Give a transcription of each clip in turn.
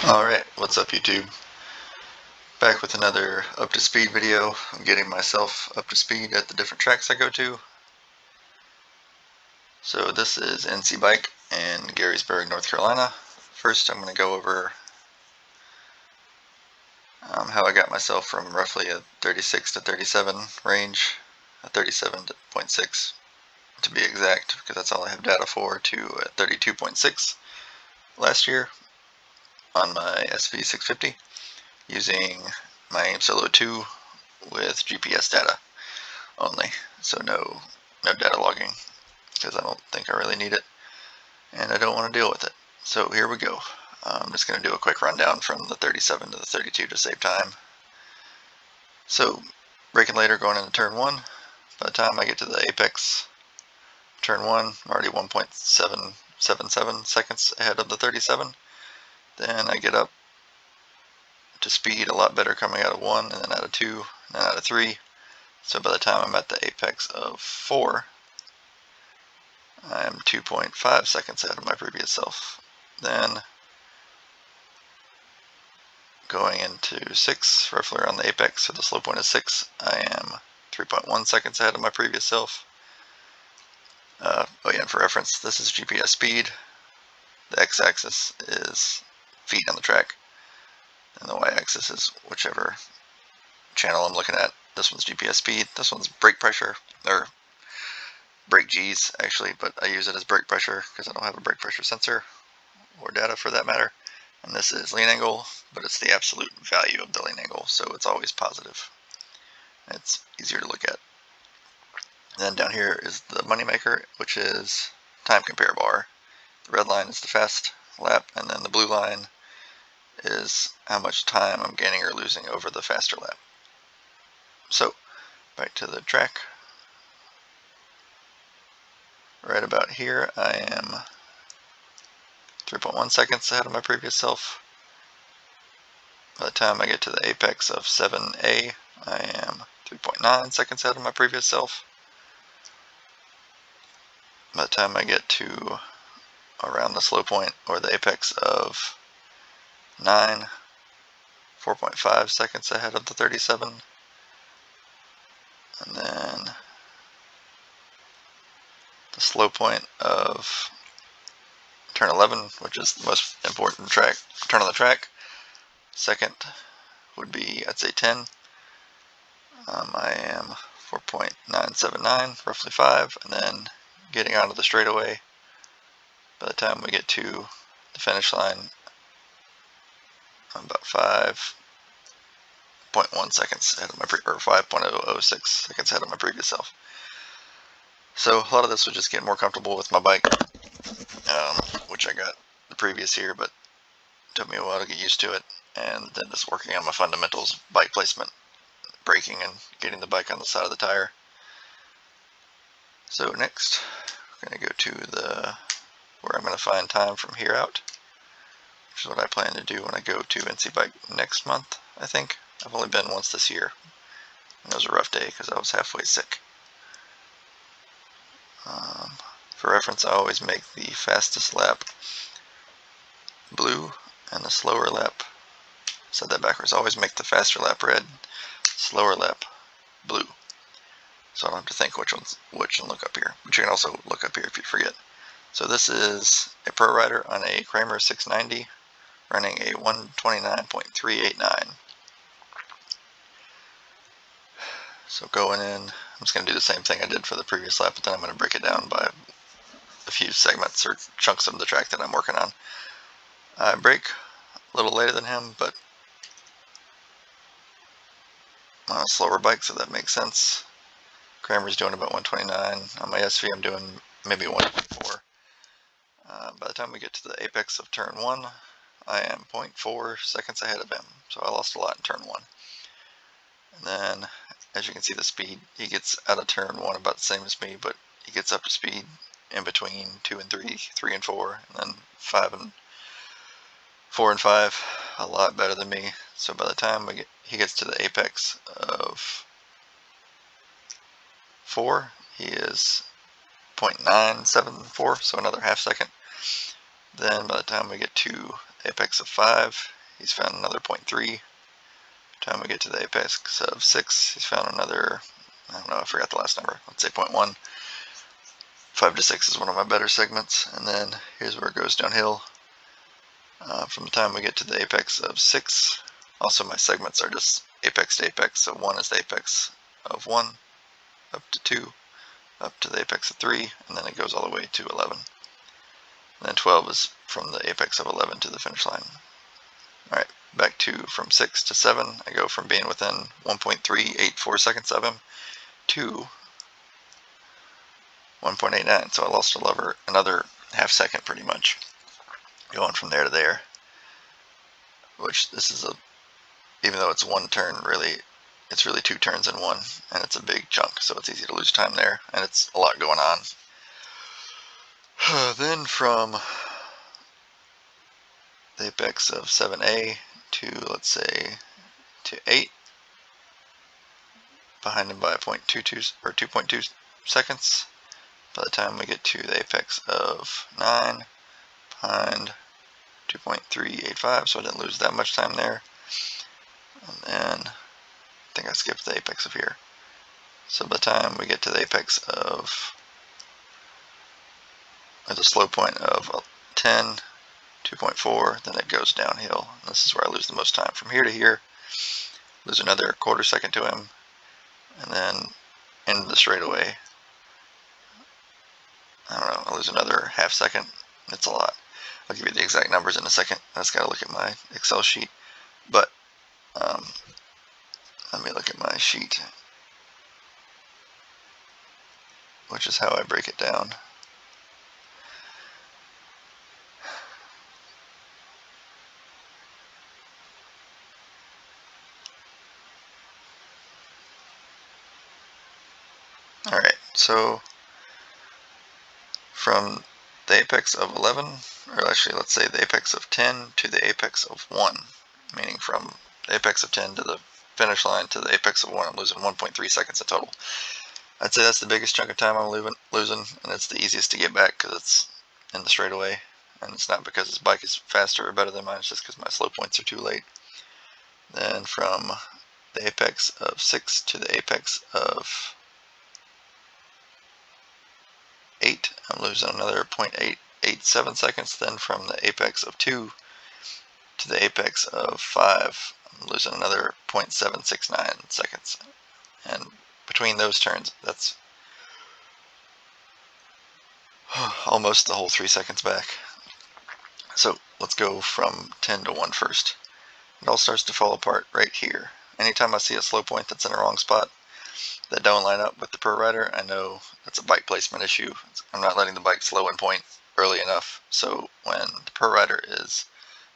Alright, what's up YouTube? Back with another up to speed video. I'm getting myself up to speed at the different tracks I go to. So this is NCBike in Garysburg, North Carolina. First I'm going to go over how I got myself from roughly a 36 to 37 range, a 37.6 to be exact, because that's all I have data for, to a 32.6 last year on my SV650 using my AIM Solo 2 with GPS data only, so no data logging, because I don't think I really need it and I don't want to deal with it. So here we go. I'm just going to do a quick rundown from the 37 to the 32 to save time. So braking later going into turn 1. By the time I get to the apex turn 1, I'm already 1.777 seconds ahead of the 37. Then I get up to speed a lot better coming out of 1, and then out of 2, and then out of 3. So by the time I'm at the apex of 4, I'm 2.5 seconds ahead of my previous self. Then going into 6, roughly around the apex, so the slow point is 6, I am 3.1 seconds ahead of my previous self. Oh yeah, and for reference, this is GPS speed. The x-axis is feet on the track, and the y-axis is whichever channel I'm looking at. This one's GPS speed, this one's brake pressure, or brake G's actually, but I use it as brake pressure because I don't have a brake pressure sensor or data for that matter. And this is lean angle, but it's the absolute value of the lean angle, so it's always positive. It's easier to look at. And then down here is the moneymaker, which is time compare bar. The red line is the fast lap, and then the blue line is how much time I'm gaining or losing over the faster lap. So back to the track. Right about here I am 3.1 seconds ahead of my previous self. By the time I get to the apex of 7A, I am 3.9 seconds ahead of my previous self. By the time I get to around the slow point or the apex of 9, 4.5 seconds ahead of the 37. And then the slow point of turn 11, which is the most important turn on the track. Second would be, I'd say 10. I am 4.979, roughly 5, and then getting onto the straightaway. By the time we get to the finish line, I'm about 5.1 seconds ahead of my or 5.006 seconds ahead of my previous self. So a lot of this was just getting more comfortable with my bike, which I got the previous year, but it took me a while to get used to it, and then just working on my fundamentals, bike placement, braking, and getting the bike on the side of the tire. So next, we're going to go to where I'm going to find time from here out, which is what I plan to do when I go to NCBike next month, I think. I've only been once this year. It was a rough day because I was halfway sick. For reference, I always make the fastest lap blue and the slower lap, said that backwards, I always make the faster lap red, slower lap blue. So I don't have to think which and look up here. But you can also look up here if you forget. So this is a pro rider on a Kramer 690 running a 129.389. So going in, I'm just going to do the same thing I did for the previous lap, but then I'm going to break it down by a few segments or chunks of the track that I'm working on. I brake a little later than him, but on a slower bike, so that makes sense. Kramer's doing about 129. On my SV, I'm doing maybe 1.4. By the time we get to the apex of turn 1, I am 0.4 seconds ahead of him, so I lost a lot in turn 1. And then, as you can see the speed, he gets out of turn 1 about the same as me, but he gets up to speed in between 2 and 3, 3 and 4, and then 5 and 4 and 5, a lot better than me. So by the time he gets to the apex of 4, he is 0.974, so another half second. Then by the time we get to apex of 5, he's found another 0.3. By the time we get to the apex of 6, he's found another, I don't know, I forgot the last number, let's say 0.1. 5 to 6 is one of my better segments, and then here's where it goes downhill. From the time we get to the apex of 6, also my segments are just apex to apex, so 1 is the apex of 1, up to 2, up to the apex of 3, and then it goes all the way to 11. And then 12 is from the apex of 11 to the finish line. Alright, back to from 6 to 7, I go from being within 1.384 seconds of him to 1.89, so I lost another half second pretty much, going from there to there, which this is even though it's one turn, really, it's really 2 turns in one, and it's a big chunk, so it's easy to lose time there, and it's a lot going on. Then from the apex of 7A to, let's say, to 8, behind him by 0.22 or 2.2 seconds. By the time we get to the apex of 9, behind 2.385, so I didn't lose that much time there. And then I think I skipped the apex of here. So by the time we get to the apex of, at the slow point of 10, 2.4, then it goes downhill. And this is where I lose the most time. From here to here, lose another quarter second to him, and then into the straightaway, I don't know, I lose another half second. It's a lot. I'll give you the exact numbers in a second. I just gotta look at my Excel sheet. But let me look at my sheet, which is how I break it down. Alright, so from the apex of 11, or actually let's say the apex of 10 to the apex of 1, meaning from the apex of 10 to the finish line to the apex of 1, I'm losing 1.3 seconds in total. I'd say that's the biggest chunk of time I'm losing, and it's the easiest to get back because it's in the straightaway, and it's not because his bike is faster or better than mine, it's just because my slow points are too late. Then from the apex of 6 to the apex of 8, I'm losing another 0.887 seconds. Then from the apex of 2 to the apex of 5, I'm losing another 0.769 seconds. And between those turns, that's almost the whole 3 seconds back. So let's go from 10 to 1 first. It all starts to fall apart right here. Anytime I see a slow point that's in the wrong spot, that don't line up with the per rider, I know that's a bike placement issue. I'm not letting the bike slow in point early enough, so when the per rider is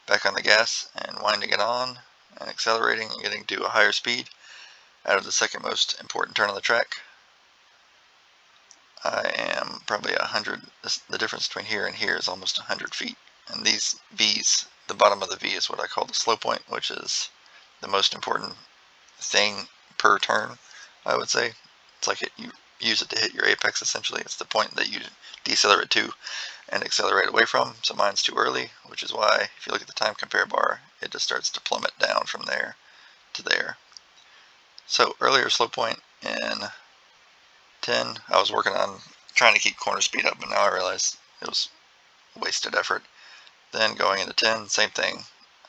back on the gas and winding it on and accelerating and getting to a higher speed out of the second most important turn on the track, I am probably 100, the difference between here and here is almost 100 feet. And these V's, the bottom of the V is what I call the slow point, which is the most important thing per turn, I would say. It's like you use it to hit your apex, essentially. It's the point that you decelerate to and accelerate away from. So mine's too early, which is why if you look at the time compare bar, it just starts to plummet down from there to there. So earlier slow point in 10, I was working on trying to keep corner speed up, but now I realize it was wasted effort. Then going into 10, same thing.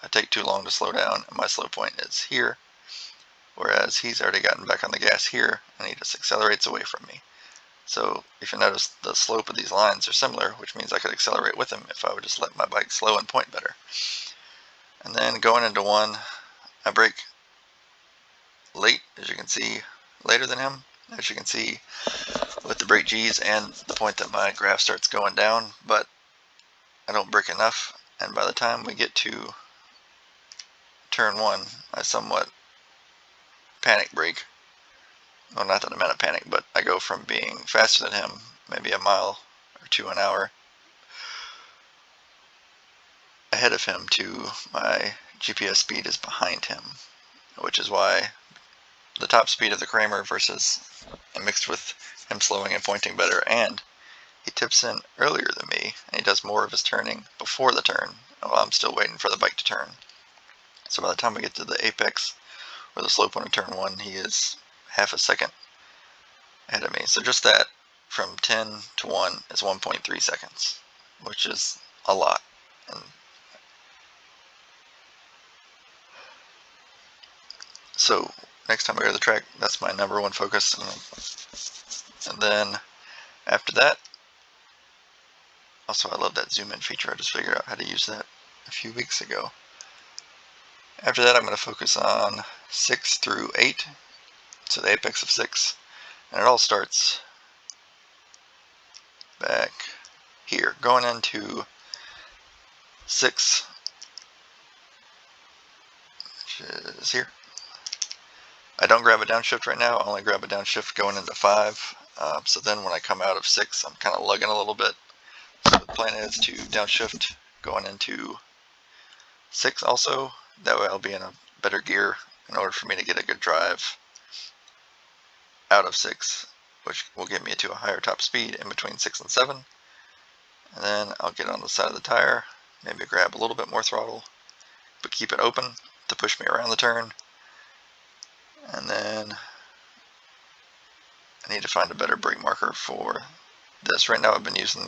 I take too long to slow down, and my slow point is here, whereas he's already gotten back on the gas here, and he just accelerates away from me. So if you notice, the slope of these lines are similar, which means I could accelerate with him if I would just let my bike slow and point better. And then going into 1, I brake late, as you can see, later than him, as you can see with the brake G's and the point that my graph starts going down, but I don't brake enough, and by the time we get to turn 1, I somewhat panic brake. Well, not that I'm in a panic, but I go from being faster than him, maybe a mile or 2 an hour ahead of him, to my GPS speed is behind him, which is why the top speed of the Kramer versus mixed with him slowing and pointing better, and he tips in earlier than me, and he does more of his turning before the turn, while I'm still waiting for the bike to turn. So by the time we get to the apex, or the slope point of turn 1, he is half a second ahead of me. So just that, from 10 to 1 is 1.3 seconds, which is a lot. And so next time I go to the track, that's my number one focus. And then after that, also I love that zoom in feature. I just figured out how to use that a few weeks ago. After that, I'm going to focus on 6 through 8, so the apex of 6, and it all starts back here, going into 6, which is here. I don't grab a downshift right now, I only grab a downshift going into 5, so then when I come out of 6, I'm kind of lugging a little bit. So the plan is to downshift going into 6 also. That way I'll be in a better gear in order for me to get a good drive out of 6, which will get me to a higher top speed in between 6 and 7. And then I'll get on the side of the tire, maybe grab a little bit more throttle, but keep it open to push me around the turn. And then I need to find a better brake marker for this. Right now I've been using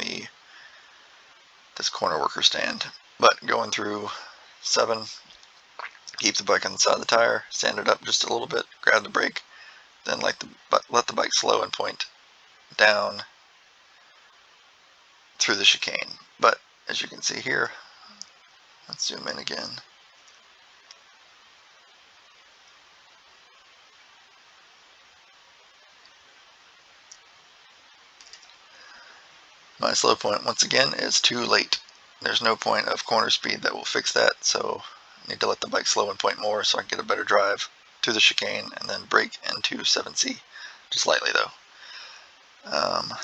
this corner worker stand, but going through 7, keep the bike on the side of the tire, stand it up just a little bit, grab the brake, then let the bike slow and point down through the chicane. But as you can see here, let's zoom in again. My slow point, once again, is too late. There's no point of corner speed that will fix that, so I need to let the bike slow and point more so I can get a better drive to the chicane and then brake into 7C, just lightly though. I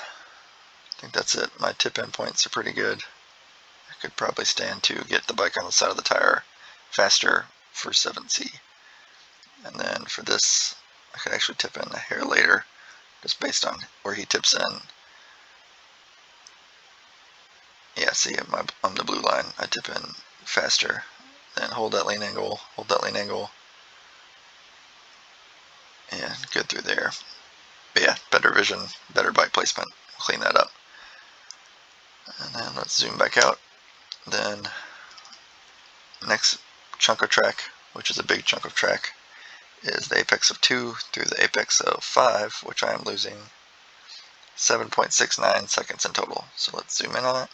think that's it. My tip in points are pretty good. I could probably stand to get the bike on the side of the tire faster for 7C. And then for this, I could actually tip in a hair later, just based on where he tips in. Yeah, see, on the blue line, I tip in faster. Then hold that lean angle, and good through there. But yeah, better vision, better bike placement. We'll clean that up. And then let's zoom back out. Then next chunk of track, which is a big chunk of track, is the apex of 2 through the apex of 5, which I am losing 7.69 seconds in total. So let's zoom in on it.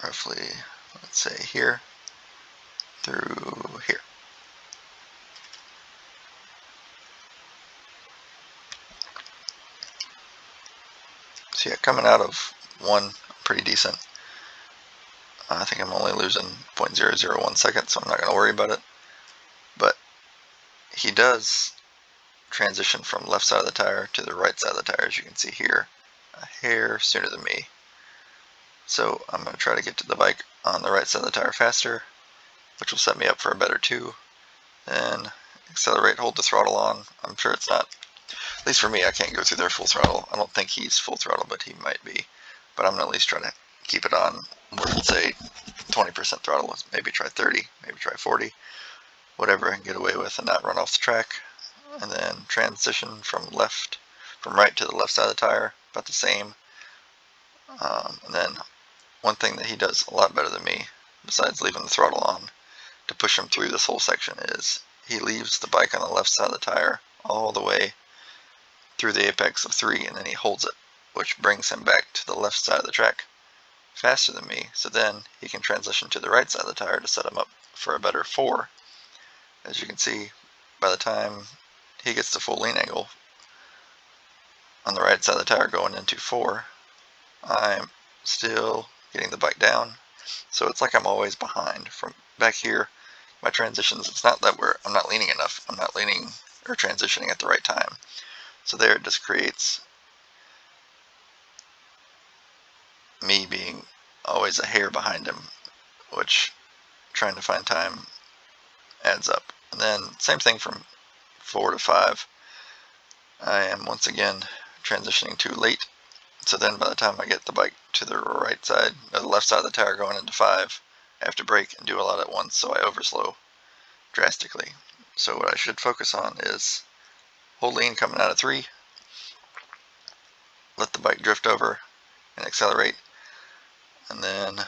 Roughly, let's say here through here. So yeah, coming out of 1, pretty decent. I think I'm only losing 0.001 seconds, so I'm not going to worry about it. But he does transition from left side of the tire to the right side of the tire, as you can see here, a hair sooner than me. So I'm going to try to get to the bike on the right side of the tire faster, which will set me up for a better 2. Then accelerate, hold the throttle on. I'm sure it's not, at least for me, I can't go through there full throttle. I don't think he's full throttle, but he might be. But I'm going to at least try to keep it on, say 20% throttle, maybe try 30, maybe try 40, whatever I can get away with and not run off the track. And then transition from right to the left side of the tire, about the same. And then one thing that he does a lot better than me, besides leaving the throttle on to push him through this whole section, is he leaves the bike on the left side of the tire all the way through the apex of 3, and then he holds it, which brings him back to the left side of the track faster than me. So then he can transition to the right side of the tire to set him up for a better 4. As you can see, by the time he gets the full lean angle on the right side of the tire going into 4, I'm still getting the bike down. So it's like I'm always behind. From back here, my transitions, it's not that I'm not leaning enough. I'm not leaning or transitioning at the right time. So there it just creates me being always a hair behind him, which trying to find time adds up. And then same thing from 4 to 5. I am once again transitioning too late. So then by the time I get the bike to the right side, or the left side of the tire going into 5, I have to brake and do a lot at once, so I overslow drastically. So what I should focus on is hold lean coming out of 3, let the bike drift over and accelerate, and then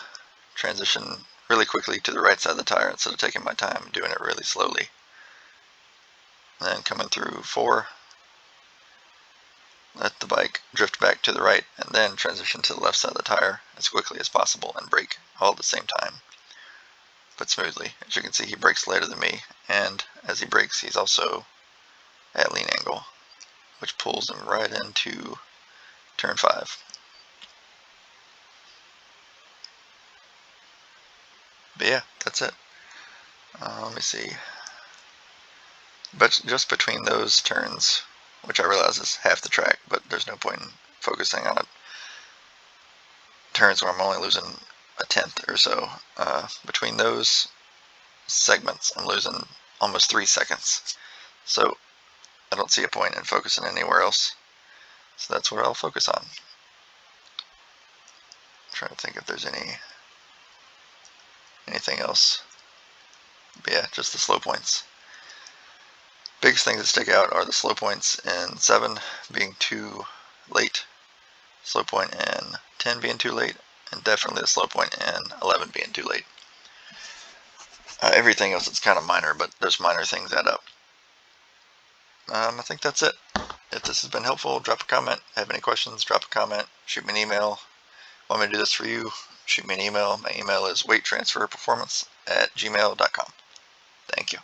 transition really quickly to the right side of the tire instead of taking my time doing it really slowly. And then coming through 4, let the bike drift back to the right, and then transition to the left side of the tire as quickly as possible and brake all at the same time, but smoothly. As you can see, he brakes later than me, and as he brakes, he's also at lean angle, which pulls him right into turn 5. But yeah, that's it. Let me see. But just between those turns, which I realize is half the track, but there's no point in focusing on it. Turns where I'm only losing a tenth or so. Between those segments, I'm losing almost 3 seconds. So I don't see a point in focusing anywhere else. So that's what I'll focus on. I'm trying to think if there's anything else. But yeah, just the slow points. Biggest things that stick out are the slow points in 7 being too late, slow point in 10 being too late, and definitely the slow point in 11 being too late. Everything else is kind of minor, but those minor things add up. I think that's it. If this has been helpful, drop a comment. Have any questions, drop a comment. Shoot me an email. Want me to do this for you? Shoot me an email. My email is weighttransferperformance@gmail.com. Thank you.